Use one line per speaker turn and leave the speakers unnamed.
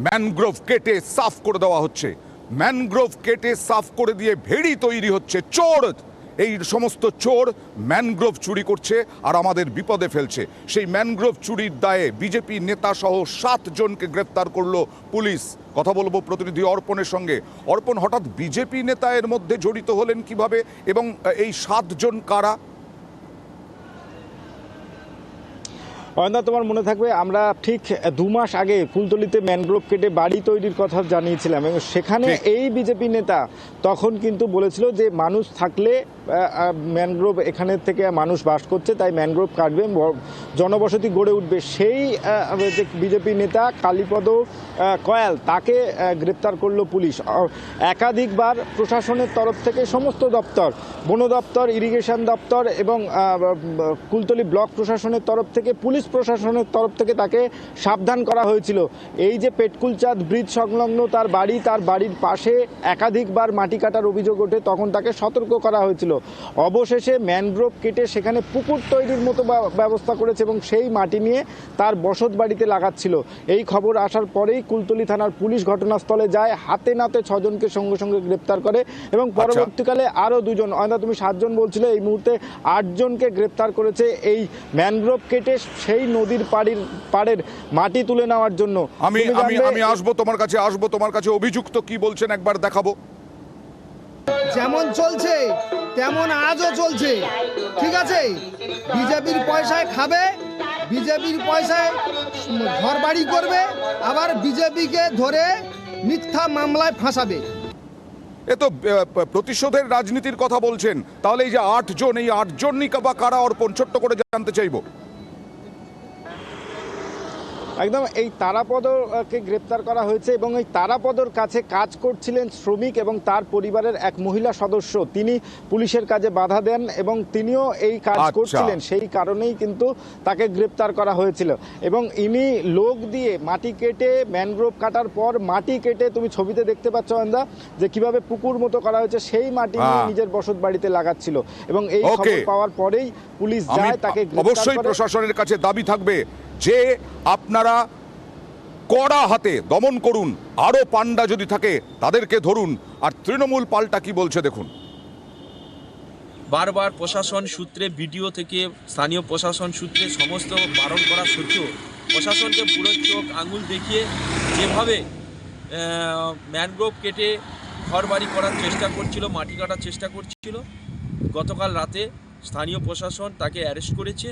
Mangrove কেটে সাফ করে দেওয়া হচ্ছে, ম্যানগ্রোভ কেটে সাফ করে দিয়ে ভেড়ি তৈরি হচ্ছে। চোর, এই সমস্ত চোর ম্যানগ্রোভ চুরি করছে আর আমাদের বিপদে ফেলছে। সেই ম্যানগ্রোভ চুরির দায়ে বিজেপি নেতা সহ 7 জনকে গ্রেপ্তার করলো পুলিশ। কথা বলবো প্রতিনিধি অর্পণের সঙ্গে। অর্পণ, হঠাৎ বিজেপি নেতা এর মধ্যে জড়িত হলেন কিভাবে এবং এই 7 জন কারা?
অয়ন্দা, তোমার মনে থাকবে আমরা ঠিক 2 মাস আগে ফুলতলিতে ম্যানগ্রোভ কেটে বাড়ি তৈরির কথা জানিয়েছিলাম এবং সেখানে এই বিজেপি নেতা তখন কিন্তু বলেছিল যে মানুষ থাকলে ম্যানগ্রোভ এখানে থেকে মানুষ বাস করছে তাই ম্যানগ্রোভ কাটবে, জনবসতি গড়ে উঠবে। সেই যে বিজেপি নেতা কালীপদ কয়াল তাকে গ্রেপ্তার করলো পুলিশ। একাধিকবার প্রশাসনের তরফ থেকে সমস্ত দপ্তর, বন দপ্তর, ইরিগেশন দপ্তর এবং কুলতলি ব্লক প্রশাসনের তরফ থেকে, পুলিশ প্রশাসনের তরফ থেকে তাকে সাবধান করা হয়েছিল। এই যে পেটকুলচাঁদ ব্রিজ সংলগ্ন তার বাড়ির পাশে একাধিকবার মাটি কাটার অভিযোগ ওঠে, তখন তাকে সতর্ক করা হয়েছিল। অবশেষে ম্যানগ্রোভ কেটে সেখানে পুকুর তৈরির মতো ব্যবস্থা করেছে এবং সেই মাটি নিয়ে তার বসত বাড়িতে লাগাচ্ছিল। এই খবর আসার পরেই কুলতলি থানার পুলিশ ঘটনাস্থলে যায়, হাতে নাতে 6 জনকে সঙ্গে সঙ্গে গ্রেপ্তার করে এবং পরবর্তীকালে আরও 2 জন, অয়ন্দা তুমি 7 জন বলছিলে, এই মুহূর্তে 8 জনকে গ্রেপ্তার করেছে এই ম্যানগ্রোভ কেটে সেই নদীর পাড়ের মাটি তুলে নেওয়ার জন্য।
আমি আসবো তোমার কাছে অভিযুক্ত কি বলছেন একবার দেখাবো।
যেমন চলছে তেমন আজও চলছে, ঠিক আছে? বিজেপির পয়সায় খাবে, বিজেপির পয়সায় ঘর বাড়ি করবে, আবার বিজেপিকে ধরে মিথ্যা মামলায় ফাঁসাবে।
এ তো প্রতিশোধের রাজনীতির কথা বলছেন। তাহলে এই যে 8 জন, এই 8 জনই বা কারা অর্পণ, ছোট্ট করে জানতে চাইবো।
একদম, এই তারাপদকে গ্রেপ্তার করা হয়েছে এবং এই তারাপদর কাছে কাজ করছিলেন শ্রমিক এবং তার পরিবারের এক মহিলা সদস্য। তিনি পুলিশের কাজে বাধা দেন এবং তিনিও এই কাজ করছিলেন, সেই কারণেই কিন্তু তাকে গ্রেপ্তার করা হয়েছিল। এবং ইনি লোক দিয়ে মাটি কেটে, ম্যানগ্রোভ কাটার পর মাটি কেটে, তুমি ছবিতে দেখতে পাচ্ছ অয়ন্দা যে কিভাবে পুকুর মতো করা হয়েছে, সেই মাটি নিয়ে নিজের বসত বাড়িতে লাগাচ্ছিল এবং এই খবর পাওয়ার পরেই পুলিশ যায় তাকে গ্রেপ্তার করে।
অবশ্যই প্রশাসনের কাছে দাবি থাকবে যে আপনারা কড়া হাতে দমন করুন, আরো পান্ডা যদি থাকে তাদেরকে ধরুন। আর তৃণমূল পাল্টা কি বলছে দেখুন।
বারবার প্রশাসন সূত্রে, ভিডিও থেকে, স্থানীয় প্রশাসন সূত্রে সমস্ত বারণ করা সত্ত্বেও প্রশাসনকে পুরো চোখ আঙুল দেখিয়ে যেভাবে ম্যানগ্রোভ কেটে ঘরবাড়ি করার চেষ্টা করছিল, মাটি কাটার চেষ্টা করছিল, গতকাল রাতে স্থানীয় প্রশাসন তাকে অ্যারেস্ট করেছে।